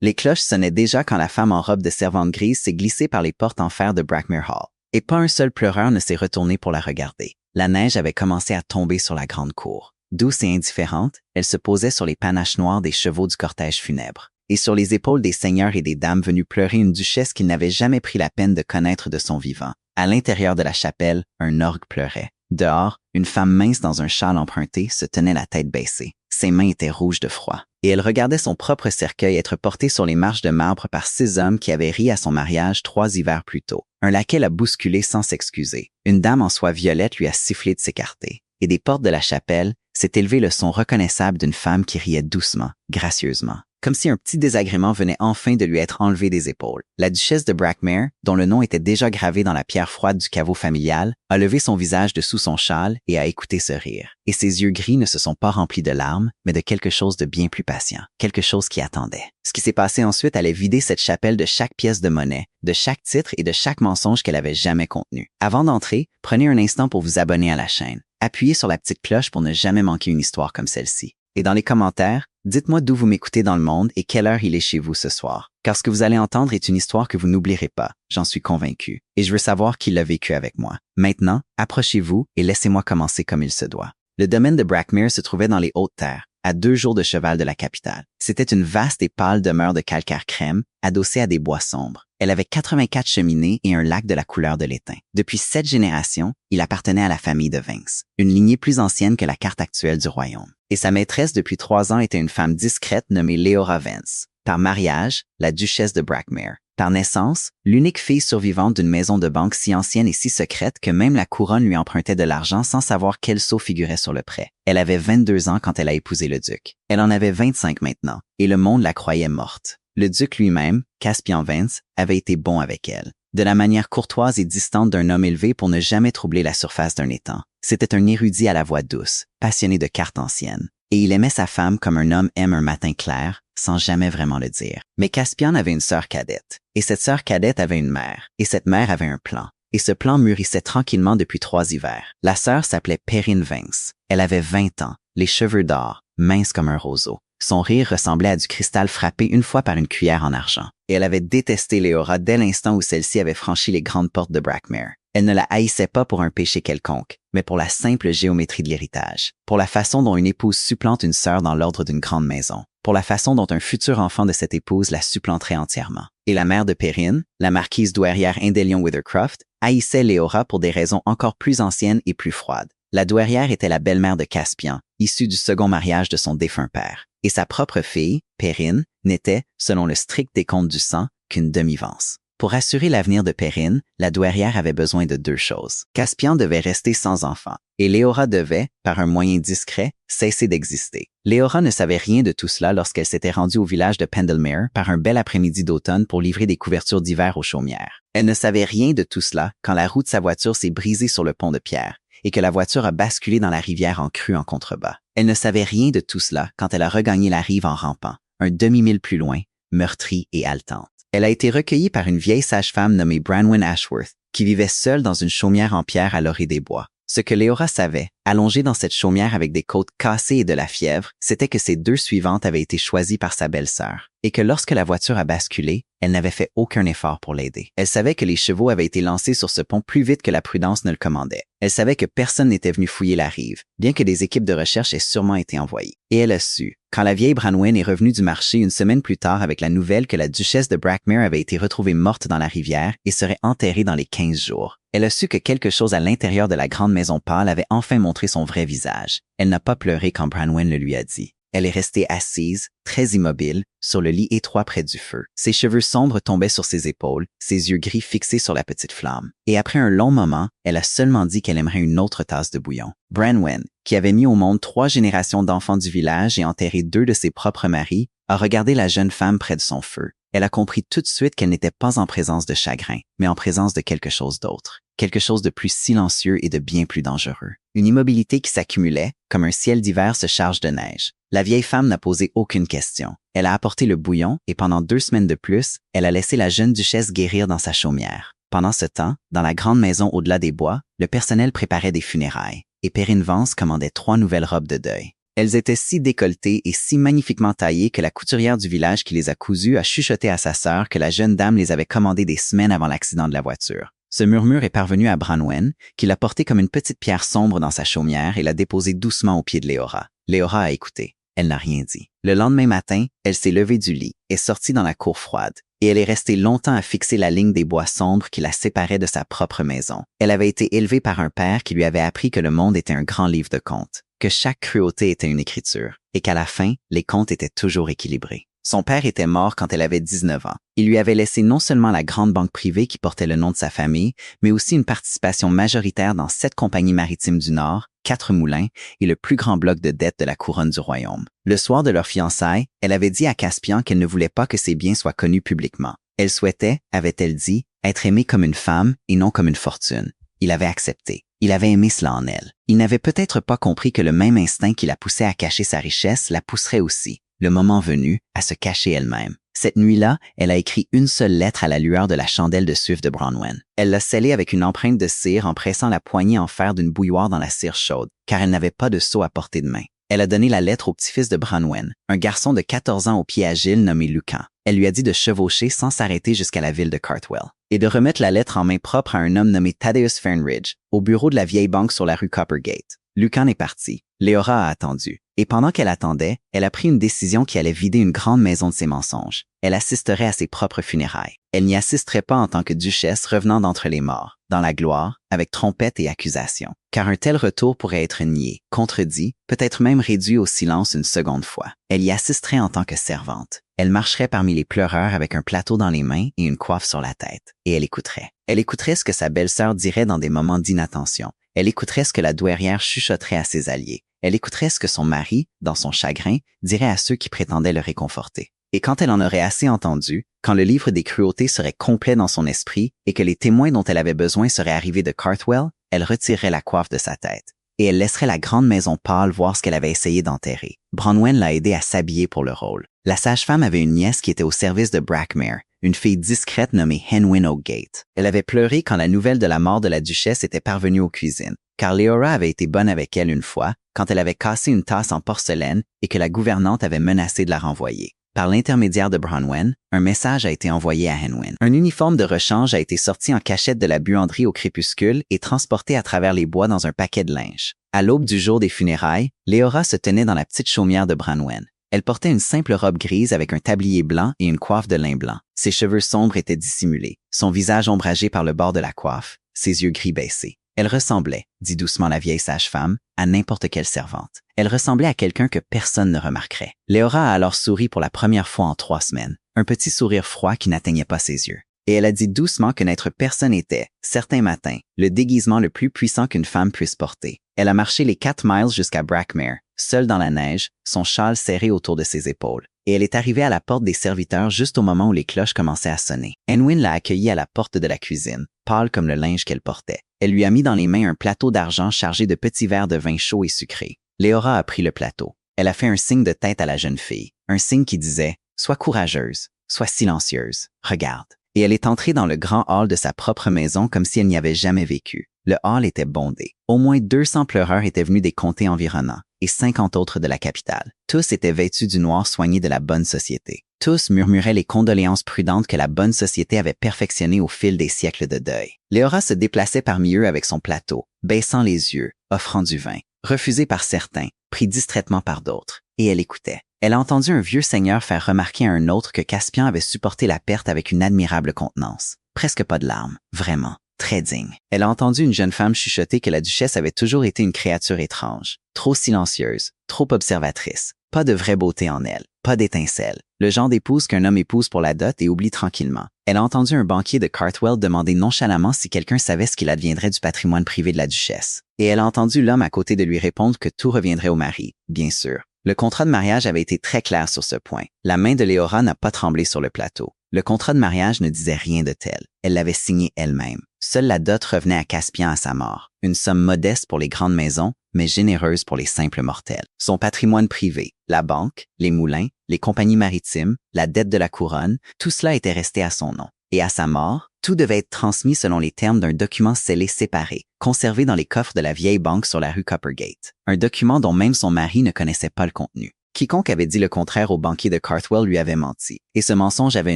Les cloches sonnaient déjà quand la femme en robe de servante grise s'est glissée par les portes en fer de Brackmere Hall. Et pas un seul pleureur ne s'est retourné pour la regarder. La neige avait commencé à tomber sur la grande cour. Douce et indifférente, elle se posait sur les panaches noirs des chevaux du cortège funèbre, et sur les épaules des seigneurs et des dames venus pleurer une duchesse qu'ils n'avaient jamais pris la peine de connaître de son vivant. À l'intérieur de la chapelle, un orgue pleurait. Dehors, une femme mince dans un châle emprunté se tenait la tête baissée. Ses mains étaient rouges de froid. Et elle regardait son propre cercueil être porté sur les marches de marbre par 6 hommes qui avaient ri à son mariage 3 hivers plus tôt. Un laquais l'a bousculé sans s'excuser. Une dame en soie violette lui a sifflé de s'écarter. Et des portes de la chapelle s'est élevé le son reconnaissable d'une femme qui riait doucement, gracieusement, comme si un petit désagrément venait enfin de lui être enlevé des épaules. La duchesse de Brackmere, dont le nom était déjà gravé dans la pierre froide du caveau familial, a levé son visage de sous son châle et a écouté ce rire. Et ses yeux gris ne se sont pas remplis de larmes, mais de quelque chose de bien plus patient, quelque chose qui attendait. Ce qui s'est passé ensuite allait vider cette chapelle de chaque pièce de monnaie, de chaque titre et de chaque mensonge qu'elle avait jamais contenu. Avant d'entrer, prenez un instant pour vous abonner à la chaîne. Appuyez sur la petite cloche pour ne jamais manquer une histoire comme celle-ci. Et dans les commentaires, dites-moi d'où vous m'écoutez dans le monde et quelle heure il est chez vous ce soir. Car ce que vous allez entendre est une histoire que vous n'oublierez pas, j'en suis convaincu. Et je veux savoir qui l'a vécu avec moi. Maintenant, approchez-vous et laissez-moi commencer comme il se doit. Le domaine de Brackmere se trouvait dans les Hautes-Terres, à 2 jours de cheval de la capitale. C'était une vaste et pâle demeure de calcaire crème, adossée à des bois sombres. Elle avait 84 cheminées et un lac de la couleur de l'étain. Depuis 7 générations, il appartenait à la famille de Vince, une lignée plus ancienne que la carte actuelle du royaume. Et sa maîtresse depuis 3 ans était une femme discrète nommée Leora Vince. Par mariage, la duchesse de Brackmere. Par naissance, l'unique fille survivante d'une maison de banque si ancienne et si secrète que même la couronne lui empruntait de l'argent sans savoir quel sceau figurait sur le prêt. Elle avait 22 ans quand elle a épousé le duc. Elle en avait 25 maintenant, et le monde la croyait morte. Le duc lui-même, Caspian Vince, avait été bon avec elle, de la manière courtoise et distante d'un homme élevé pour ne jamais troubler la surface d'un étang. C'était un érudit à la voix douce, passionné de cartes anciennes. Et il aimait sa femme comme un homme aime un matin clair, sans jamais vraiment le dire. Mais Caspian avait une sœur cadette. Et cette sœur cadette avait une mère. Et cette mère avait un plan. Et ce plan mûrissait tranquillement depuis 3 hivers. La sœur s'appelait Perrine Vince. Elle avait 20 ans, les cheveux d'or, mince comme un roseau. Son rire ressemblait à du cristal frappé une fois par une cuillère en argent. Et elle avait détesté Leora dès l'instant où celle-ci avait franchi les grandes portes de Brackmere. Elle ne la haïssait pas pour un péché quelconque, mais pour la simple géométrie de l'héritage, pour la façon dont une épouse supplante une sœur dans l'ordre d'une grande maison, pour la façon dont un futur enfant de cette épouse la supplanterait entièrement. Et la mère de Perrine, la marquise douairière Indelion Withercroft, haïssait Leora pour des raisons encore plus anciennes et plus froides. La douairière était la belle-mère de Caspian, issue du second mariage de son défunt père. Et sa propre fille, Perrine, n'était, selon le strict décompte du sang, qu'une demi-vance. Pour assurer l'avenir de Perrine, la douairière avait besoin de 2 choses. Caspian devait rester sans enfant, et Leora devait, par un moyen discret, cesser d'exister. Leora ne savait rien de tout cela lorsqu'elle s'était rendue au village de Pendlemere par un bel après-midi d'automne pour livrer des couvertures d'hiver aux chaumières. Elle ne savait rien de tout cela quand la roue de sa voiture s'est brisée sur le pont de pierre et que la voiture a basculé dans la rivière en crue en contrebas. Elle ne savait rien de tout cela quand elle a regagné la rive en rampant, un demi-mille plus loin, meurtrie et haletante. Elle a été recueillie par une vieille sage-femme nommée Branwen Ashworth, qui vivait seule dans une chaumière en pierre à l'orée des bois. Ce que Leora savait, allongée dans cette chaumière avec des côtes cassées et de la fièvre, c'était que ces 2 suivantes avaient été choisies par sa belle-sœur, et que lorsque la voiture a basculé, elle n'avait fait aucun effort pour l'aider. Elle savait que les chevaux avaient été lancés sur ce pont plus vite que la prudence ne le commandait. Elle savait que personne n'était venu fouiller la rive, bien que des équipes de recherche aient sûrement été envoyées. Et elle a su, quand la vieille Branwen est revenue du marché une semaine plus tard avec la nouvelle que la duchesse de Brackmere avait été retrouvée morte dans la rivière et serait enterrée dans les 15 jours. Elle a su que quelque chose à l'intérieur de la grande maison pâle avait enfin montré son vrai visage. Elle n'a pas pleuré quand Branwen le lui a dit. Elle est restée assise, très immobile, sur le lit étroit près du feu. Ses cheveux sombres tombaient sur ses épaules, ses yeux gris fixés sur la petite flamme. Et après un long moment, elle a seulement dit qu'elle aimerait une autre tasse de bouillon. Branwen, qui avait mis au monde 3 générations d'enfants du village et enterré 2 de ses propres maris, a regardé la jeune femme près de son feu. Elle a compris tout de suite qu'elle n'était pas en présence de chagrin, mais en présence de quelque chose d'autre. Quelque chose de plus silencieux et de bien plus dangereux. Une immobilité qui s'accumulait, comme un ciel d'hiver se charge de neige. La vieille femme n'a posé aucune question. Elle a apporté le bouillon et pendant 2 semaines de plus, elle a laissé la jeune duchesse guérir dans sa chaumière. Pendant ce temps, dans la grande maison au-delà des bois, le personnel préparait des funérailles et Perrine Vance commandait 3 nouvelles robes de deuil. Elles étaient si décolletées et si magnifiquement taillées que la couturière du village qui les a cousues a chuchoté à sa sœur que la jeune dame les avait commandées des semaines avant l'accident de la voiture. Ce murmure est parvenu à Branwen, qui l'a porté comme une petite pierre sombre dans sa chaumière et l'a déposé doucement au pied de Leora. Leora a écouté. Elle n'a rien dit. Le lendemain matin, elle s'est levée du lit, est sortie dans la cour froide, et elle est restée longtemps à fixer la ligne des bois sombres qui la séparaient de sa propre maison. Elle avait été élevée par un père qui lui avait appris que le monde était un grand livre de contes, que chaque cruauté était une écriture, et qu'à la fin, les contes étaient toujours équilibrés. Son père était mort quand elle avait 19 ans. Il lui avait laissé non seulement la grande banque privée qui portait le nom de sa famille, mais aussi une participation majoritaire dans 7 compagnies maritimes du Nord, 4 moulins et le plus grand bloc de dettes de la couronne du royaume. Le soir de leur fiançailles, elle avait dit à Caspian qu'elle ne voulait pas que ses biens soient connus publiquement. Elle souhaitait, avait-elle dit, être aimée comme une femme et non comme une fortune. Il avait accepté. Il avait aimé cela en elle. Il n'avait peut-être pas compris que le même instinct qui la poussait à cacher sa richesse la pousserait aussi, le moment venu, à se cacher elle-même. Cette nuit-là, elle a écrit une seule lettre à la lueur de la chandelle de suif de Branwen. Elle l'a scellée avec une empreinte de cire en pressant la poignée en fer d'une bouilloire dans la cire chaude, car elle n'avait pas de seau à portée de main. Elle a donné la lettre au petit-fils de Branwen, un garçon de 14 ans aux pieds agiles nommé Lucan. Elle lui a dit de chevaucher sans s'arrêter jusqu'à la ville de Cartwell, et de remettre la lettre en main propre à un homme nommé Thaddeus Fernridge, au bureau de la vieille banque sur la rue Coppergate. Lucan est parti. Leora a attendu. Et pendant qu'elle attendait, elle a pris une décision qui allait vider une grande maison de ses mensonges. Elle assisterait à ses propres funérailles. Elle n'y assisterait pas en tant que duchesse revenant d'entre les morts, dans la gloire, avec trompette et accusation. Car un tel retour pourrait être nié, contredit, peut-être même réduit au silence une seconde fois. Elle y assisterait en tant que servante. Elle marcherait parmi les pleureurs avec un plateau dans les mains et une coiffe sur la tête. Et elle écouterait. Elle écouterait ce que sa belle-sœur dirait dans des moments d'inattention. Elle écouterait ce que la douairière chuchoterait à ses alliés. Elle écouterait ce que son mari, dans son chagrin, dirait à ceux qui prétendaient le réconforter. Et quand elle en aurait assez entendu, quand le livre des cruautés serait complet dans son esprit et que les témoins dont elle avait besoin seraient arrivés de Cartwell, elle retirerait la coiffe de sa tête. Et elle laisserait la grande maison pâle voir ce qu'elle avait essayé d'enterrer. Branwen l'a aidée à s'habiller pour le rôle. La sage-femme avait une nièce qui était au service de Brackmere, une fille discrète nommée Henwin O'Gate. Elle avait pleuré quand la nouvelle de la mort de la duchesse était parvenue aux cuisines, car Leora avait été bonne avec elle une fois, quand elle avait cassé une tasse en porcelaine et que la gouvernante avait menacé de la renvoyer. Par l'intermédiaire de Branwen, un message a été envoyé à Henwin. Un uniforme de rechange a été sorti en cachette de la buanderie au crépuscule et transporté à travers les bois dans un paquet de linge. À l'aube du jour des funérailles, Leora se tenait dans la petite chaumière de Branwen. Elle portait une simple robe grise avec un tablier blanc et une coiffe de lin blanc. Ses cheveux sombres étaient dissimulés, son visage ombragé par le bord de la coiffe, ses yeux gris baissés. Elle ressemblait, dit doucement la vieille sage-femme, à n'importe quelle servante. Elle ressemblait à quelqu'un que personne ne remarquerait. Leora a alors souri pour la première fois en 3 semaines, un petit sourire froid qui n'atteignait pas ses yeux. Et elle a dit doucement que n'être personne était, certains matins, le déguisement le plus puissant qu'une femme puisse porter. Elle a marché les 4 miles jusqu'à Brackmere, seule dans la neige, son châle serré autour de ses épaules. Et elle est arrivée à la porte des serviteurs juste au moment où les cloches commençaient à sonner. Henwin l'a accueillie à la porte de la cuisine, pâle comme le linge qu'elle portait. Elle lui a mis dans les mains un plateau d'argent chargé de petits verres de vin chaud et sucré. Leora a pris le plateau. Elle a fait un signe de tête à la jeune fille, un signe qui disait « Sois courageuse, sois silencieuse, regarde ». Et elle est entrée dans le grand hall de sa propre maison comme si elle n'y avait jamais vécu. Le hall était bondé. Au moins 200 pleureurs étaient venus des comtés environnants et 50 autres de la capitale. Tous étaient vêtus du noir soigné de la bonne société. Tous murmuraient les condoléances prudentes que la bonne société avait perfectionnées au fil des siècles de deuil. Leora se déplaçait parmi eux avec son plateau, baissant les yeux, offrant du vin. Refusé par certains, pris distraitement par d'autres. Et elle écoutait. Elle a entendu un vieux seigneur faire remarquer à un autre que Caspian avait supporté la perte avec une admirable contenance. Presque pas de larmes, vraiment, très digne. Elle a entendu une jeune femme chuchoter que la duchesse avait toujours été une créature étrange, trop silencieuse, trop observatrice, pas de vraie beauté en elle, pas d'étincelle, le genre d'épouse qu'un homme épouse pour la dot et oublie tranquillement. Elle a entendu un banquier de Cartwell demander nonchalamment si quelqu'un savait ce qu'il adviendrait du patrimoine privé de la duchesse. Et elle a entendu l'homme à côté de lui répondre que tout reviendrait au mari, bien sûr. Le contrat de mariage avait été très clair sur ce point. La main de Leora n'a pas tremblé sur le plateau. Le contrat de mariage ne disait rien de tel. Elle l'avait signé elle-même. Seule la dot revenait à Caspian à sa mort. Une somme modeste pour les grandes maisons, mais généreuse pour les simples mortels. Son patrimoine privé, la banque, les moulins, les compagnies maritimes, la dette de la couronne, tout cela était resté à son nom. et à sa mort, tout devait être transmis selon les termes d'un document scellé séparé, conservé dans les coffres de la vieille banque sur la rue Coppergate. Un document dont même son mari ne connaissait pas le contenu. Quiconque avait dit le contraire au banquier de Cartwell lui avait menti, et ce mensonge avait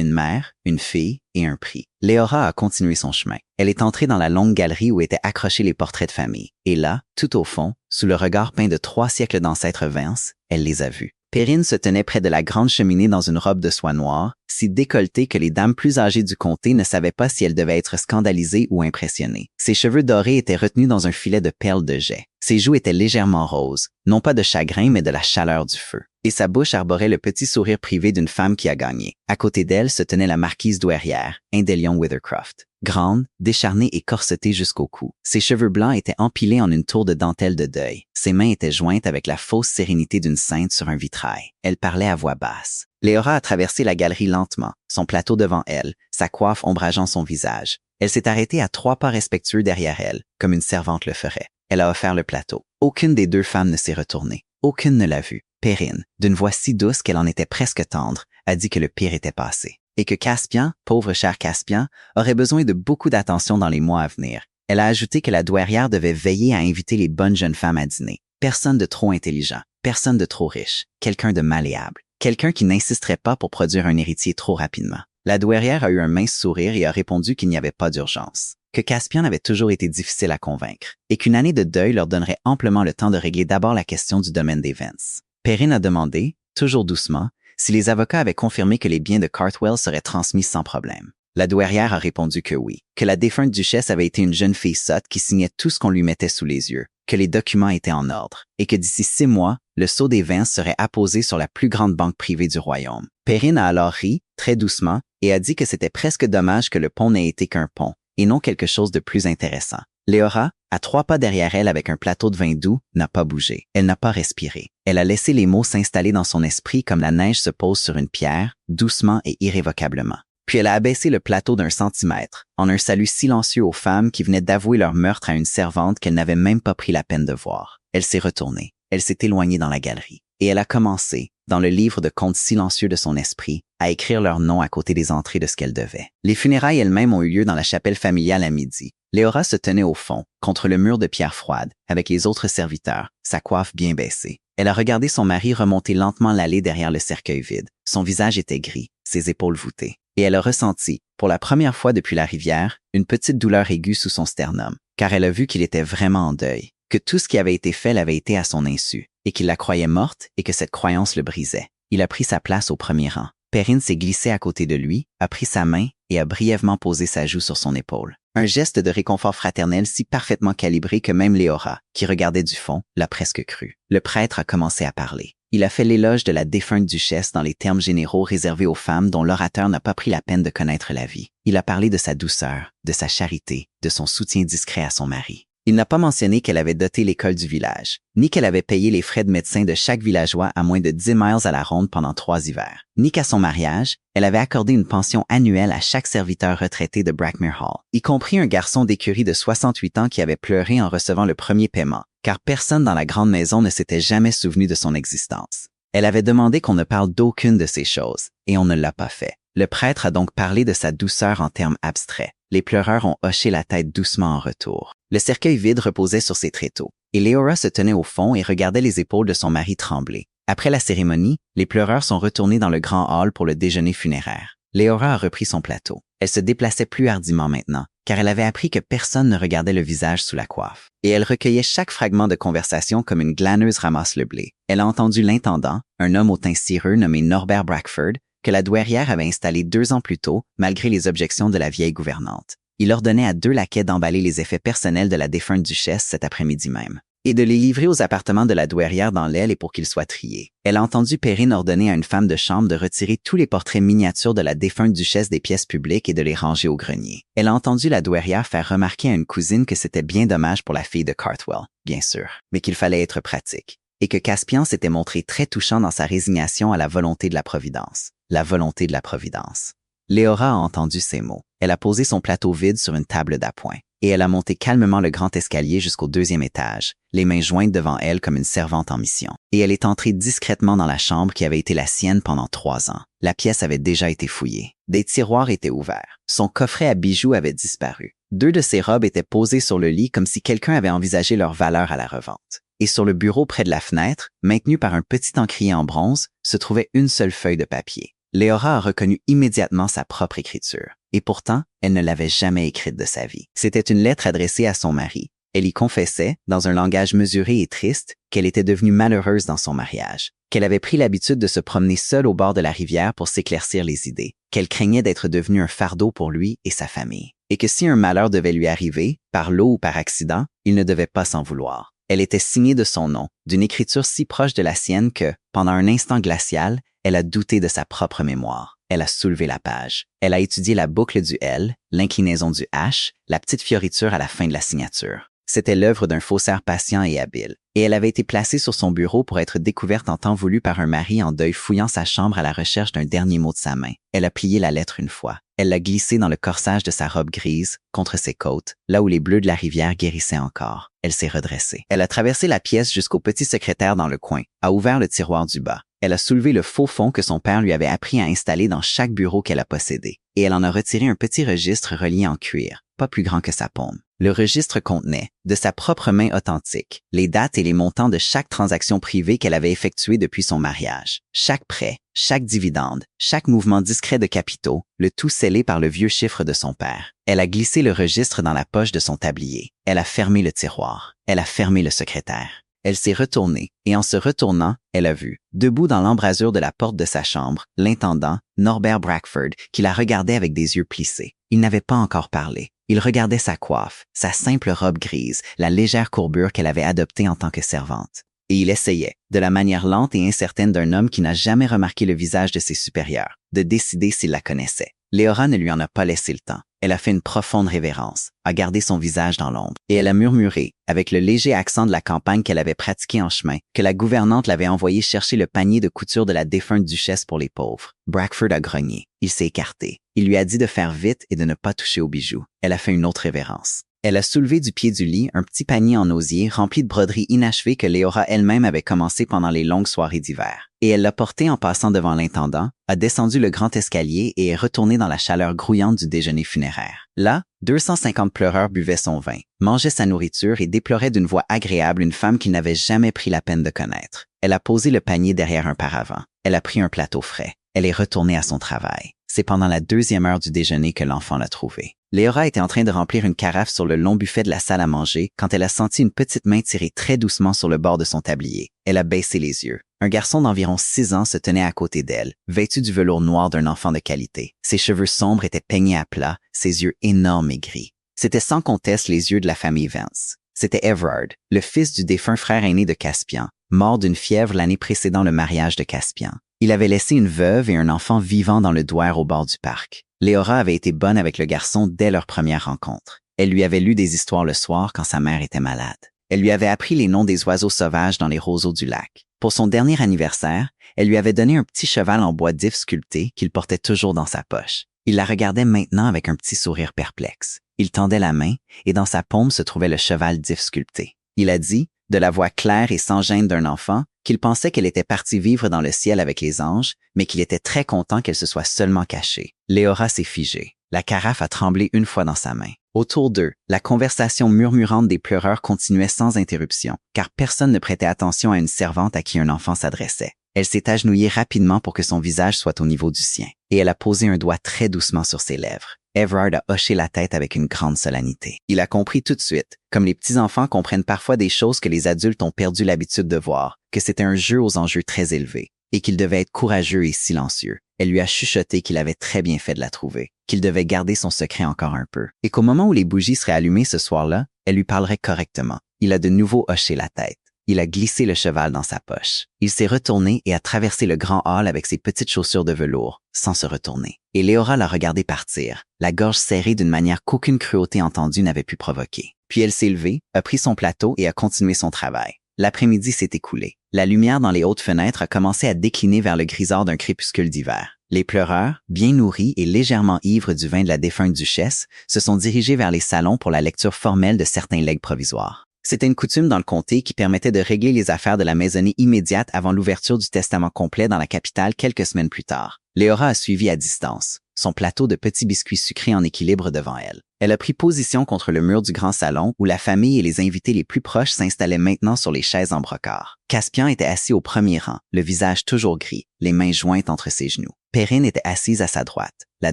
une mère, une fille et un prix. Leora a continué son chemin. Elle est entrée dans la longue galerie où étaient accrochés les portraits de famille, et là, tout au fond, sous le regard peint de 3 siècles d'ancêtres Vance, elle les a vus. Perrine se tenait près de la grande cheminée dans une robe de soie noire, si décolletée que les dames plus âgées du comté ne savaient pas si elles devaient être scandalisées ou impressionnées. Ses cheveux dorés étaient retenus dans un filet de perles de jet. Ses joues étaient légèrement roses, non pas de chagrin mais de la chaleur du feu. Et sa bouche arborait le petit sourire privé d'une femme qui a gagné. À côté d'elle se tenait la marquise douairière, Indelion Withercroft. Grande, décharnée et corsetée jusqu'au cou. Ses cheveux blancs étaient empilés en une tour de dentelle de deuil. Ses mains étaient jointes avec la fausse sérénité d'une sainte sur un vitrail. Elle parlait à voix basse. Leora a traversé la galerie lentement, son plateau devant elle, sa coiffe ombrageant son visage. Elle s'est arrêtée à 3 pas respectueux derrière elle, comme une servante le ferait. Elle a offert le plateau. Aucune des 2 femmes ne s'est retournée. Aucune ne l'a vue. Perrine, d'une voix si douce qu'elle en était presque tendre, a dit que le pire était passé. Et que Caspian, pauvre cher Caspian, aurait besoin de beaucoup d'attention dans les mois à venir. Elle a ajouté que la douairière devait veiller à inviter les bonnes jeunes femmes à dîner. Personne de trop intelligent, personne de trop riche, quelqu'un de malléable, quelqu'un qui n'insisterait pas pour produire un héritier trop rapidement. La douairière a eu un mince sourire et a répondu qu'il n'y avait pas d'urgence, que Caspian avait toujours été difficile à convaincre, et qu'une année de deuil leur donnerait amplement le temps de régler d'abord la question du domaine des Vance. Perrine a demandé, toujours doucement, si les avocats avaient confirmé que les biens de Cartwell seraient transmis sans problème. La douairière a répondu que oui, que la défunte duchesse avait été une jeune fille sotte qui signait tout ce qu'on lui mettait sous les yeux, que les documents étaient en ordre, et que d'ici 6 mois, le sceau des Vance serait apposé sur la plus grande banque privée du royaume. Perrine a alors ri, très doucement, et a dit que c'était presque dommage que le pont n'ait été qu'un pont, et non quelque chose de plus intéressant. Leora, à 3 pas derrière elle avec un plateau de vin doux, n'a pas bougé. Elle n'a pas respiré. Elle a laissé les mots s'installer dans son esprit comme la neige se pose sur une pierre, doucement et irrévocablement. Puis elle a abaissé le plateau d'1 centimètre, en un salut silencieux aux femmes qui venaient d'avouer leur meurtre à une servante qu'elle n'avait même pas pris la peine de voir. Elle s'est retournée. Elle s'est éloignée dans la galerie. Et elle a commencé, dans le livre de contes silencieux de son esprit, à écrire leurs noms à côté des entrées de ce qu'elle devait. Les funérailles elles-mêmes ont eu lieu dans la chapelle familiale à midi. Leora se tenait au fond, contre le mur de pierre froide, avec les autres serviteurs, sa coiffe bien baissée. Elle a regardé son mari remonter lentement l'allée derrière le cercueil vide. Son visage était gris, ses épaules voûtées. Et elle a ressenti, pour la première fois depuis la rivière, une petite douleur aiguë sous son sternum, car elle a vu qu'il était vraiment en deuil, que tout ce qui avait été fait l'avait été à son insu, et qu'il la croyait morte et que cette croyance le brisait. Il a pris sa place au premier rang. Perrine s'est glissée à côté de lui, a pris sa main et a brièvement posé sa joue sur son épaule. Un geste de réconfort fraternel si parfaitement calibré que même Leora, qui regardait du fond, l'a presque cru. Le prêtre a commencé à parler. Il a fait l'éloge de la défunte duchesse dans les termes généraux réservés aux femmes dont l'orateur n'a pas pris la peine de connaître la vie. Il a parlé de sa douceur, de sa charité, de son soutien discret à son mari. Il n'a pas mentionné qu'elle avait doté l'école du village, ni qu'elle avait payé les frais de médecin de chaque villageois à moins de 10 miles à la ronde pendant 3 hivers, ni qu'à son mariage, elle avait accordé une pension annuelle à chaque serviteur retraité de Brackmere Hall, y compris un garçon d'écurie de 68 ans qui avait pleuré en recevant le premier paiement, car personne dans la grande maison ne s'était jamais souvenu de son existence. Elle avait demandé qu'on ne parle d'aucune de ces choses, et on ne l'a pas fait. Le prêtre a donc parlé de sa douceur en termes abstraits. Les pleureurs ont hoché la tête doucement en retour. Le cercueil vide reposait sur ses tréteaux, et Leora se tenait au fond et regardait les épaules de son mari trembler. Après la cérémonie, les pleureurs sont retournés dans le grand hall pour le déjeuner funéraire. Leora a repris son plateau. Elle se déplaçait plus hardiment maintenant, car elle avait appris que personne ne regardait le visage sous la coiffe. Et elle recueillait chaque fragment de conversation comme une glaneuse ramasse le blé. Elle a entendu l'intendant, un homme au teint cireux nommé Norbert Brackford, que la douairière avait installé 2 ans plus tôt, malgré les objections de la vieille gouvernante. Il ordonnait à 2 laquais d'emballer les effets personnels de la défunte duchesse cet après-midi même, et de les livrer aux appartements de la douairière dans l'aile et pour qu'ils soient triés. Elle a entendu Perrine ordonner à une femme de chambre de retirer tous les portraits miniatures de la défunte duchesse des pièces publiques et de les ranger au grenier. Elle a entendu la douairière faire remarquer à une cousine que c'était bien dommage pour la fille de Cartwell, bien sûr, mais qu'il fallait être pratique, et que Caspian s'était montré très touchant dans sa résignation à la volonté de la Providence. La volonté de la Providence. Leora a entendu ces mots. Elle a posé son plateau vide sur une table d'appoint. et elle a monté calmement le grand escalier jusqu'au 2e étage, les mains jointes devant elle comme une servante en mission. Et elle est entrée discrètement dans la chambre qui avait été la sienne pendant 3 ans. La pièce avait déjà été fouillée. Des tiroirs étaient ouverts. Son coffret à bijoux avait disparu. 2 de ses robes étaient posées sur le lit comme si quelqu'un avait envisagé leur valeur à la revente. Et sur le bureau près de la fenêtre, maintenu par un petit encrier en bronze, se trouvait une seule feuille de papier. Leora a reconnu immédiatement sa propre écriture. Et pourtant, elle ne l'avait jamais écrite de sa vie. C'était une lettre adressée à son mari. Elle y confessait, dans un langage mesuré et triste, qu'elle était devenue malheureuse dans son mariage, qu'elle avait pris l'habitude de se promener seule au bord de la rivière pour s'éclaircir les idées, qu'elle craignait d'être devenue un fardeau pour lui et sa famille, et que si un malheur devait lui arriver, par l'eau ou par accident, il ne devait pas s'en vouloir. Elle était signée de son nom, d'une écriture si proche de la sienne que, pendant un instant glacial, elle a douté de sa propre mémoire. Elle a soulevé la page. Elle a étudié la boucle du L, l'inclinaison du H, la petite fioriture à la fin de la signature. C'était l'œuvre d'un faussaire patient et habile, et elle avait été placée sur son bureau pour être découverte en temps voulu par un mari en deuil fouillant sa chambre à la recherche d'un dernier mot de sa main. Elle a plié la lettre une fois. Elle l'a glissée dans le corsage de sa robe grise, contre ses côtes, là où les bleus de la rivière guérissaient encore. Elle s'est redressée. Elle a traversé la pièce jusqu'au petit secrétaire dans le coin, a ouvert le tiroir du bas. Elle a soulevé le faux fond que son père lui avait appris à installer dans chaque bureau qu'elle a possédé, et elle en a retiré un petit registre relié en cuir, pas plus grand que sa paume. Le registre contenait, de sa propre main authentique, les dates et les montants de chaque transaction privée qu'elle avait effectuée depuis son mariage, chaque prêt, chaque dividende, chaque mouvement discret de capitaux, le tout scellé par le vieux chiffre de son père. Elle a glissé le registre dans la poche de son tablier. Elle a fermé le tiroir. Elle a fermé le secrétaire. Elle s'est retournée, et en se retournant, elle a vu, debout dans l'embrasure de la porte de sa chambre, l'intendant, Norbert Brackford, qui la regardait avec des yeux plissés. Il n'avait pas encore parlé. Il regardait sa coiffe, sa simple robe grise, la légère courbure qu'elle avait adoptée en tant que servante. Et il essayait, de la manière lente et incertaine d'un homme qui n'a jamais remarqué le visage de ses supérieurs, de décider s'il la connaissait. Leora ne lui en a pas laissé le temps. Elle a fait une profonde révérence, a gardé son visage dans l'ombre, et elle a murmuré, avec le léger accent de la campagne qu'elle avait pratiqué en chemin, que la gouvernante l'avait envoyé chercher le panier de couture de la défunte duchesse pour les pauvres. Brackford a grogné. Il s'est écarté. Il lui a dit de faire vite et de ne pas toucher aux bijoux. Elle a fait une autre révérence. Elle a soulevé du pied du lit un petit panier en osier rempli de broderies inachevées que Leora elle-même avait commencé pendant les longues soirées d'hiver. Et elle l'a porté en passant devant l'intendant, a descendu le grand escalier et est retournée dans la chaleur grouillante du déjeuner funéraire. Là, 250 pleureurs buvaient son vin, mangeaient sa nourriture et déploraient d'une voix agréable une femme qu'ils n'avaient jamais pris la peine de connaître. Elle a posé le panier derrière un paravent. Elle a pris un plateau frais. Elle est retournée à son travail. C'est pendant la 2e heure du déjeuner que l'enfant l'a trouvée. Leora était en train de remplir une carafe sur le long buffet de la salle à manger quand elle a senti une petite main tirer très doucement sur le bord de son tablier. Elle a baissé les yeux. Un garçon d'environ 6 ans se tenait à côté d'elle, vêtu du velours noir d'un enfant de qualité. Ses cheveux sombres étaient peignés à plat, ses yeux énormes et gris. C'étaient sans conteste les yeux de la famille Vance. C'était Everard, le fils du défunt frère aîné de Caspian, mort d'une fièvre l'année précédant le mariage de Caspian. Il avait laissé une veuve et un enfant vivant dans le douar au bord du parc. Leora avait été bonne avec le garçon dès leur première rencontre. Elle lui avait lu des histoires le soir quand sa mère était malade. Elle lui avait appris les noms des oiseaux sauvages dans les roseaux du lac. Pour son dernier anniversaire, elle lui avait donné un petit cheval en bois d'if sculpté qu'il portait toujours dans sa poche. Il la regardait maintenant avec un petit sourire perplexe. Il tendait la main et dans sa paume se trouvait le cheval d'if sculpté. Il a dit, de la voix claire et sans gêne d'un enfant, qu'il pensait qu'elle était partie vivre dans le ciel avec les anges, mais qu'il était très content qu'elle se soit seulement cachée. Leora s'est figée. La carafe a tremblé une fois dans sa main. Autour d'eux, la conversation murmurante des pleureurs continuait sans interruption, car personne ne prêtait attention à une servante à qui un enfant s'adressait. Elle s'est agenouillée rapidement pour que son visage soit au niveau du sien, et elle a posé un doigt très doucement sur ses lèvres. Everard a hoché la tête avec une grande solennité. Il a compris tout de suite, comme les petits-enfants comprennent parfois des choses que les adultes ont perdu l'habitude de voir, que c'était un jeu aux enjeux très élevés, et qu'il devait être courageux et silencieux. Elle lui a chuchoté qu'il avait très bien fait de la trouver, qu'il devait garder son secret encore un peu, et qu'au moment où les bougies seraient allumées ce soir-là, elle lui parlerait correctement. Il a de nouveau hoché la tête. Il a glissé le cheval dans sa poche. Il s'est retourné et a traversé le grand hall avec ses petites chaussures de velours, sans se retourner. Et Leora l'a regardé partir, la gorge serrée d'une manière qu'aucune cruauté entendue n'avait pu provoquer. Puis elle s'est levée, a pris son plateau et a continué son travail. L'après-midi s'est écoulé. La lumière dans les hautes fenêtres a commencé à décliner vers le grisard d'un crépuscule d'hiver. Les pleureurs, bien nourris et légèrement ivres du vin de la défunte duchesse, se sont dirigés vers les salons pour la lecture formelle de certains legs provisoires. C'était une coutume dans le comté qui permettait de régler les affaires de la maisonnée immédiate avant l'ouverture du testament complet dans la capitale quelques semaines plus tard. Léora a suivi à distance, son plateau de petits biscuits sucrés en équilibre devant elle. Elle a pris position contre le mur du grand salon où la famille et les invités les plus proches s'installaient maintenant sur les chaises en brocart. Caspian était assis au premier rang, le visage toujours gris, les mains jointes entre ses genoux. Perrine était assise à sa droite, la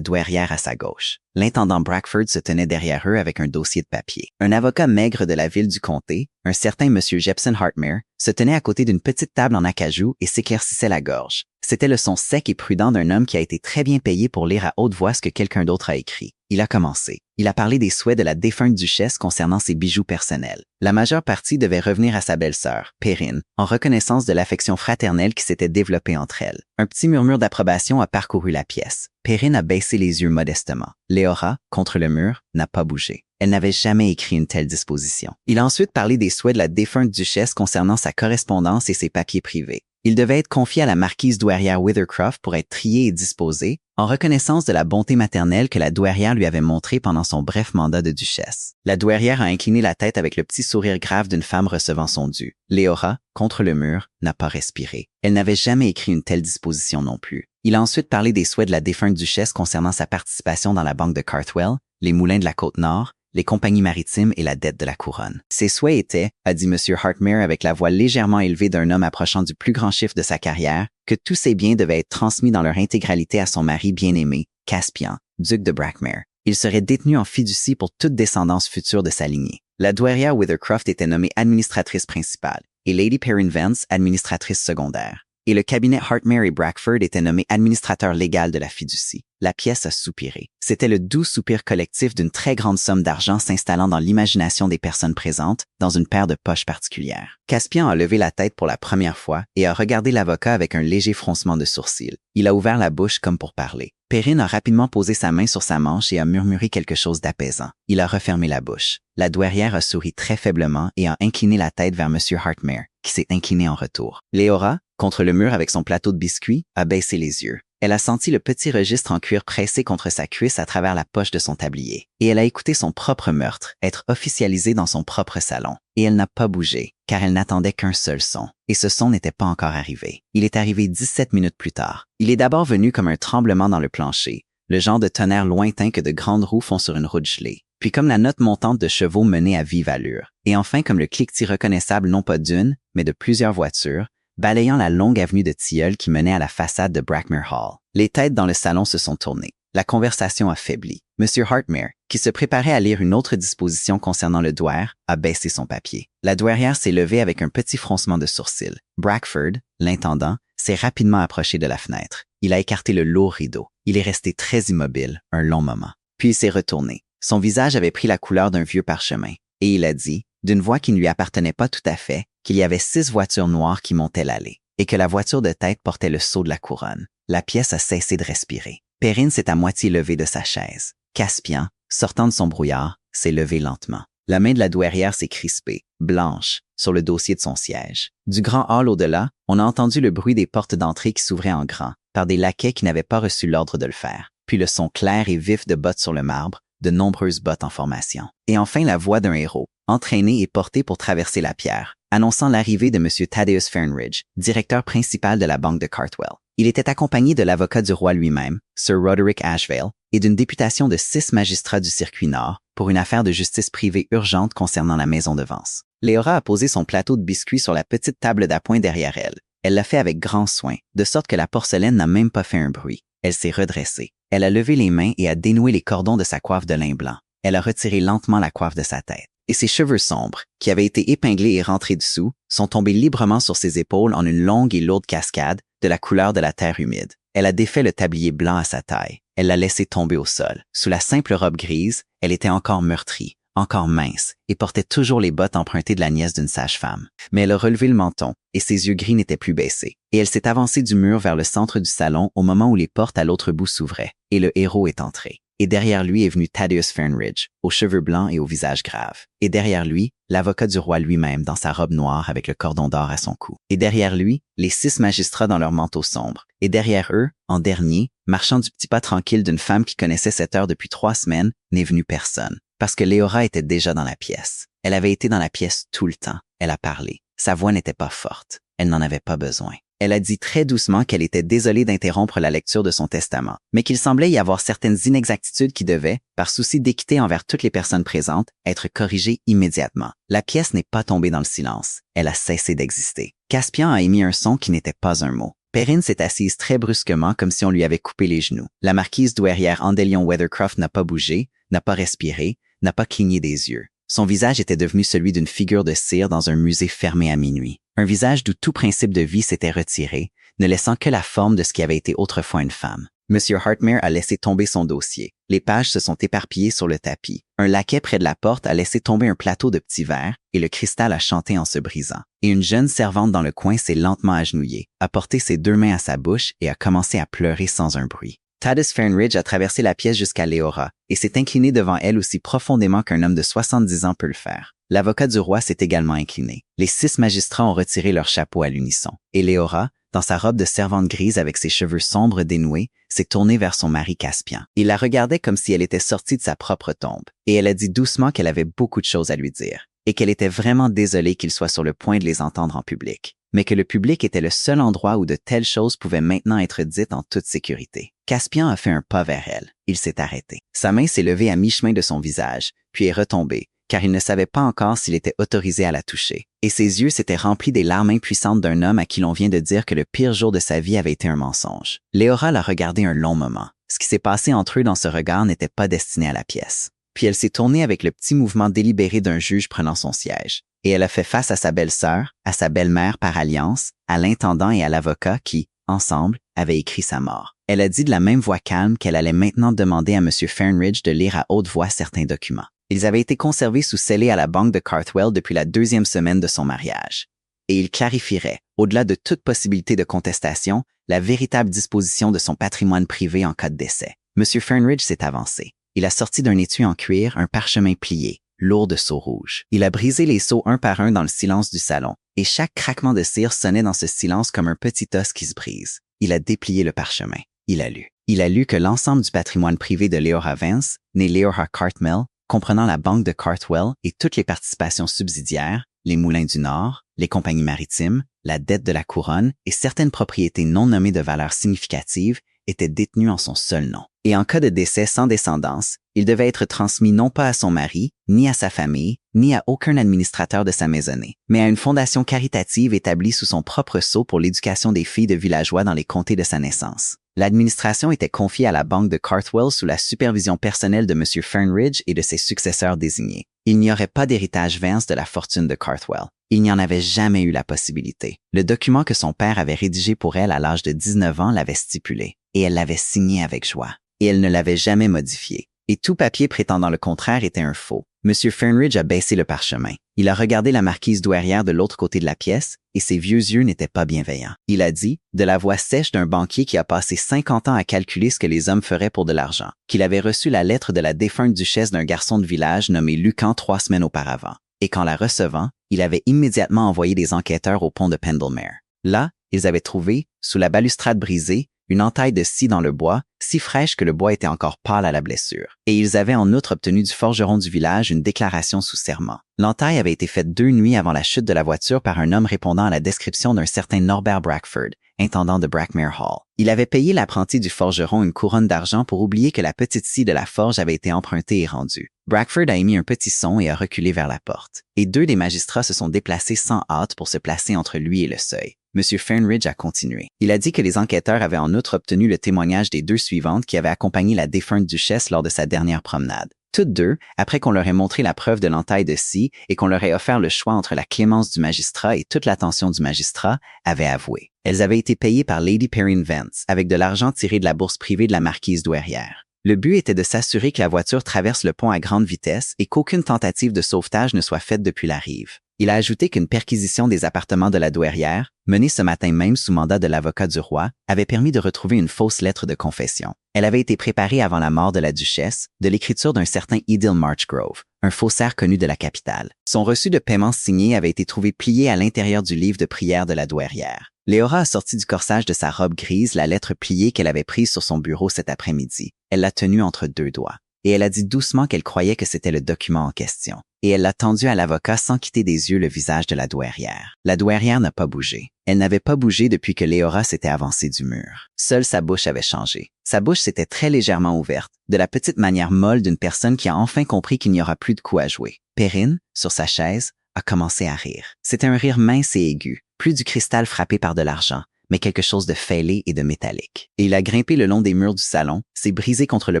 douairière à sa gauche. L'intendant Brackford se tenait derrière eux avec un dossier de papier. Un avocat maigre de la ville du comté, un certain M. Jepson Hartmere, se tenait à côté d'une petite table en acajou et s'éclaircissait la gorge. C'était le son sec et prudent d'un homme qui a été très bien payé pour lire à haute voix ce que quelqu'un d'autre a écrit. Il a commencé. Il a parlé des souhaits de la défunte duchesse concernant ses bijoux personnels. La majeure partie devait revenir à sa belle-sœur, Perrine, en reconnaissance de l'affection fraternelle qui s'était développée entre elles. Un petit murmure d'approbation a parcouru la pièce. Perrine a baissé les yeux modestement. Léora, contre le mur, n'a pas bougé. Elle n'avait jamais écrit une telle disposition. Il a ensuite parlé des souhaits de la défunte duchesse concernant sa correspondance et ses papiers privés. Il devait être confié à la marquise douairière Withercroft pour être trié et disposé, en reconnaissance de la bonté maternelle que la douairière lui avait montrée pendant son bref mandat de duchesse. La douairière a incliné la tête avec le petit sourire grave d'une femme recevant son dû. Léora, contre le mur, n'a pas respiré. Elle n'avait jamais écrit une telle disposition non plus. Il a ensuite parlé des souhaits de la défunte duchesse concernant sa participation dans la banque de Carthwell, les moulins de la Côte-Nord, les compagnies maritimes et la dette de la couronne. Ses souhaits étaient, a dit M. Hartmere avec la voix légèrement élevée d'un homme approchant du plus grand chiffre de sa carrière, que tous ses biens devaient être transmis dans leur intégralité à son mari bien-aimé, Caspian, duc de Brackmere. Il serait détenu en fiducie pour toute descendance future de sa lignée. La douairière Withercroft était nommée administratrice principale et Lady Perrine Vance administratrice secondaire. Et le cabinet Hartmere et Brackford était nommé administrateur légal de la fiducie. La pièce a soupiré. C'était le doux soupir collectif d'une très grande somme d'argent s'installant dans l'imagination des personnes présentes, dans une paire de poches particulières. Caspian a levé la tête pour la première fois et a regardé l'avocat avec un léger froncement de sourcils. Il a ouvert la bouche comme pour parler. Perrine a rapidement posé sa main sur sa manche et a murmuré quelque chose d'apaisant. Il a refermé la bouche. La douairière a souri très faiblement et a incliné la tête vers M. Hartmere, qui s'est incliné en retour. Léora, contre le mur avec son plateau de biscuits, a baissé les yeux. Elle a senti le petit registre en cuir pressé contre sa cuisse à travers la poche de son tablier. Et elle a écouté son propre meurtre être officialisé dans son propre salon. Et elle n'a pas bougé, car elle n'attendait qu'un seul son. Et ce son n'était pas encore arrivé. Il est arrivé 17 minutes plus tard. Il est d'abord venu comme un tremblement dans le plancher, le genre de tonnerre lointain que de grandes roues font sur une route gelée. Puis comme la note montante de chevaux menée à vive allure. Et enfin comme le cliquetis reconnaissable non pas d'une, mais de plusieurs voitures, balayant la longue avenue de tilleuls qui menait à la façade de Brackmere Hall. Les têtes dans le salon se sont tournées. La conversation a faibli. M. Hartmere, qui se préparait à lire une autre disposition concernant le douaire, a baissé son papier. La douairière s'est levée avec un petit froncement de sourcils. Brackford, l'intendant, s'est rapidement approché de la fenêtre. Il a écarté le lourd rideau. Il est resté très immobile un long moment. Puis il s'est retourné. Son visage avait pris la couleur d'un vieux parchemin. Et il a dit, d'une voix qui ne lui appartenait pas tout à fait, qu'il y avait 6 voitures noires qui montaient l'allée, et que la voiture de tête portait le sceau de la couronne. La pièce a cessé de respirer. Perrine s'est à moitié levée de sa chaise. Caspian, sortant de son brouillard, s'est levé lentement. La main de la douairière s'est crispée, blanche, sur le dossier de son siège. Du grand hall au-delà, on a entendu le bruit des portes d'entrée qui s'ouvraient en grand, par des laquais qui n'avaient pas reçu l'ordre de le faire. Puis le son clair et vif de bottes sur le marbre, de nombreuses bottes en formation. Et enfin la voix d'un héros, entraîné et porté pour traverser la pierre, annonçant l'arrivée de M. Thaddeus Fernridge, directeur principal de la banque de Carthwell. Il était accompagné de l'avocat du roi lui-même, Sir Roderick Ashvale, et d'une députation de 6 magistrats du circuit nord pour une affaire de justice privée urgente concernant la maison de Vance. Léora a posé son plateau de biscuits sur la petite table d'appoint derrière elle. Elle l'a fait avec grand soin, de sorte que la porcelaine n'a même pas fait un bruit. Elle s'est redressée. Elle a levé les mains et a dénoué les cordons de sa coiffe de lin blanc. Elle a retiré lentement la coiffe de sa tête. Et ses cheveux sombres, qui avaient été épinglés et rentrés dessous, sont tombés librement sur ses épaules en une longue et lourde cascade de la couleur de la terre humide. Elle a défait le tablier blanc à sa taille. Elle l'a laissé tomber au sol. Sous la simple robe grise, elle était encore meurtrie, encore mince, et portait toujours les bottes empruntées de la nièce d'une sage-femme. Mais elle a relevé le menton, et ses yeux gris n'étaient plus baissés. Et elle s'est avancée du mur vers le centre du salon au moment où les portes à l'autre bout s'ouvraient, et le héros est entré. Et derrière lui est venu Thaddeus Fernridge, aux cheveux blancs et au visage grave. Et derrière lui, l'avocat du roi lui-même dans sa robe noire avec le cordon d'or à son cou. Et derrière lui, les 6 magistrats dans leurs manteaux sombres. Et derrière eux, en dernier, marchant du petit pas tranquille d'une femme qui connaissait cette heure depuis 3 semaines, n'est venu personne. Parce que Leora était déjà dans la pièce. Elle avait été dans la pièce tout le temps. Elle a parlé. Sa voix n'était pas forte. Elle n'en avait pas besoin. Elle a dit très doucement qu'elle était désolée d'interrompre la lecture de son testament, mais qu'il semblait y avoir certaines inexactitudes qui devaient, par souci d'équité envers toutes les personnes présentes, être corrigées immédiatement. La pièce n'est pas tombée dans le silence. Elle a cessé d'exister. Caspian a émis un son qui n'était pas un mot. Perrine s'est assise très brusquement comme si on lui avait coupé les genoux. La marquise douairière Andelion Weathercroft n'a pas bougé, n'a pas respiré, n'a pas cligné des yeux. Son visage était devenu celui d'une figure de cire dans un musée fermé à minuit. Un visage d'où tout principe de vie s'était retiré, ne laissant que la forme de ce qui avait été autrefois une femme. Monsieur Hartmere a laissé tomber son dossier. Les pages se sont éparpillées sur le tapis. Un laquais près de la porte a laissé tomber un plateau de petits verres et le cristal a chanté en se brisant. Et une jeune servante dans le coin s'est lentement agenouillée, a porté ses 2 mains à sa bouche et a commencé à pleurer sans un bruit. Thaddeus Fernridge a traversé la pièce jusqu'à Leora et s'est incliné devant elle aussi profondément qu'un homme de 70 ans peut le faire. L'avocat du roi s'est également incliné. Les 6 magistrats ont retiré leurs chapeaux à l'unisson. Et Leora, dans sa robe de servante grise avec ses cheveux sombres dénoués, s'est tournée vers son mari Caspian. Il la regardait comme si elle était sortie de sa propre tombe. Et elle a dit doucement qu'elle avait beaucoup de choses à lui dire. Et qu'elle était vraiment désolée qu'il soit sur le point de les entendre en public. Mais que le public était le seul endroit où de telles choses pouvaient maintenant être dites en toute sécurité. Caspian a fait un pas vers elle. Il s'est arrêté. Sa main s'est levée à mi-chemin de son visage, puis est retombée, car il ne savait pas encore s'il était autorisé à la toucher. Et ses yeux s'étaient remplis des larmes impuissantes d'un homme à qui l'on vient de dire que le pire jour de sa vie avait été un mensonge. Leora l'a regardé un long moment. Ce qui s'est passé entre eux dans ce regard n'était pas destiné à la pièce. Puis elle s'est tournée avec le petit mouvement délibéré d'un juge prenant son siège. Et elle a fait face à sa belle-sœur, à sa belle-mère par alliance, à l'intendant et à l'avocat qui, ensemble, avaient écrit sa mort. Elle a dit de la même voix calme qu'elle allait maintenant demander à M. Fernridge de lire à haute voix certains documents. Ils avaient été conservés sous scellés à la banque de Carthwell depuis la 2e semaine de son mariage. Et il clarifierait, au-delà de toute possibilité de contestation, la véritable disposition de son patrimoine privé en cas de décès. M. Fernridge s'est avancé. Il a sorti d'un étui en cuir un parchemin plié, lourd de sceaux rouges. Il a brisé les sceaux un par un dans le silence du salon, et chaque craquement de cire sonnait dans ce silence comme un petit os qui se brise. Il a déplié le parchemin. Il a lu. Il a lu que l'ensemble du patrimoine privé de Leora Vance, née Leora Cartmel, comprenant la banque de Cartwell et toutes les participations subsidiaires, les moulins du Nord, les compagnies maritimes, la dette de la couronne et certaines propriétés non nommées de valeur significative, étaient détenues en son seul nom. Et en cas de décès sans descendance, il devait être transmis non pas à son mari, ni à sa famille, ni à aucun administrateur de sa maisonnée, mais à une fondation caritative établie sous son propre sceau pour l'éducation des filles de villageois dans les comtés de sa naissance. L'administration était confiée à la banque de Carthwell sous la supervision personnelle de M. Fernridge et de ses successeurs désignés. Il n'y aurait pas d'héritage Vance de la fortune de Carthwell. Il n'y en avait jamais eu la possibilité. Le document que son père avait rédigé pour elle à l'âge de 19 ans l'avait stipulé, et elle l'avait signé avec joie. Et elle ne l'avait jamais modifié. Et tout papier prétendant le contraire était un faux. M. Fernridge a baissé le parchemin. Il a regardé la marquise douairière de l'autre côté de la pièce, et ses vieux yeux n'étaient pas bienveillants. Il a dit, de la voix sèche d'un banquier qui a passé 50 ans à calculer ce que les hommes feraient pour de l'argent, qu'il avait reçu la lettre de la défunte duchesse d'un garçon de village nommé Lucan 3 semaines auparavant. Et qu'en la recevant, il avait immédiatement envoyé des enquêteurs au pont de Pendlemere. Là, ils avaient trouvé, sous la balustrade brisée, une entaille de scie dans le bois, si fraîche que le bois était encore pâle à la blessure. Et ils avaient en outre obtenu du forgeron du village une déclaration sous serment. L'entaille avait été faite 2 nuits avant la chute de la voiture par un homme répondant à la description d'un certain Norbert Brackford, intendant de Brackmere Hall. Il avait payé l'apprenti du forgeron une couronne d'argent pour oublier que la petite scie de la forge avait été empruntée et rendue. Brackford a émis un petit son et a reculé vers la porte. Et 2 des magistrats se sont déplacés sans hâte pour se placer entre lui et le seuil. M. Fernridge a continué. Il a dit que les enquêteurs avaient en outre obtenu le témoignage des 2 suivantes qui avaient accompagné la défunte duchesse lors de sa dernière promenade. Toutes 2, après qu'on leur ait montré la preuve de l'entaille de scie et qu'on leur ait offert le choix entre la clémence du magistrat et toute l'attention du magistrat, avaient avoué. Elles avaient été payées par Lady Perrine Vance avec de l'argent tiré de la bourse privée de la marquise douairière. Le but était de s'assurer que la voiture traverse le pont à grande vitesse et qu'aucune tentative de sauvetage ne soit faite depuis la rive. Il a ajouté qu'une perquisition des appartements de la douairière, menée ce matin même sous mandat de l'avocat du roi, avait permis de retrouver une fausse lettre de confession. Elle avait été préparée avant la mort de la duchesse, de l'écriture d'un certain Edil Marchgrove, un faussaire connu de la capitale. Son reçu de paiement signé avait été trouvé plié à l'intérieur du livre de prière de la douairière. Léora a sorti du corsage de sa robe grise la lettre pliée qu'elle avait prise sur son bureau cet après-midi. Elle l'a tenue entre deux doigts. Et elle a dit doucement qu'elle croyait que c'était le document en question. Et elle l'a tendu à l'avocat sans quitter des yeux le visage de la douairière. La douairière n'a pas bougé. Elle n'avait pas bougé depuis que Léora s'était avancée du mur. Seule sa bouche avait changé. Sa bouche s'était très légèrement ouverte, de la petite manière molle d'une personne qui a enfin compris qu'il n'y aura plus de coup à jouer. Perrine, sur sa chaise, a commencé à rire. C'était un rire mince et aigu, plus du cristal frappé par de l'argent, mais quelque chose de fêlé et de métallique. Et il a grimpé le long des murs du salon, s'est brisé contre le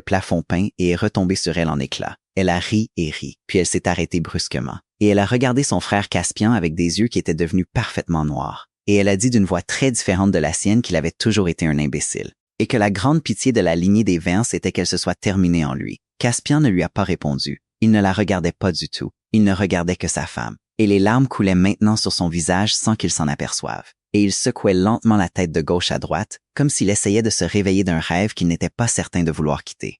plafond peint et est retombé sur elle en éclats. Elle a ri et ri, puis elle s'est arrêtée brusquement. Et elle a regardé son frère Caspian avec des yeux qui étaient devenus parfaitement noirs. Et elle a dit d'une voix très différente de la sienne qu'il avait toujours été un imbécile. Et que la grande pitié de la lignée des Vance était qu'elle se soit terminée en lui. Caspian ne lui a pas répondu. Il ne la regardait pas du tout. Il ne regardait que sa femme. Et les larmes coulaient maintenant sur son visage sans qu'il s'en aperçoive. Et il secouait lentement la tête de gauche à droite, comme s'il essayait de se réveiller d'un rêve qu'il n'était pas certain de vouloir quitter.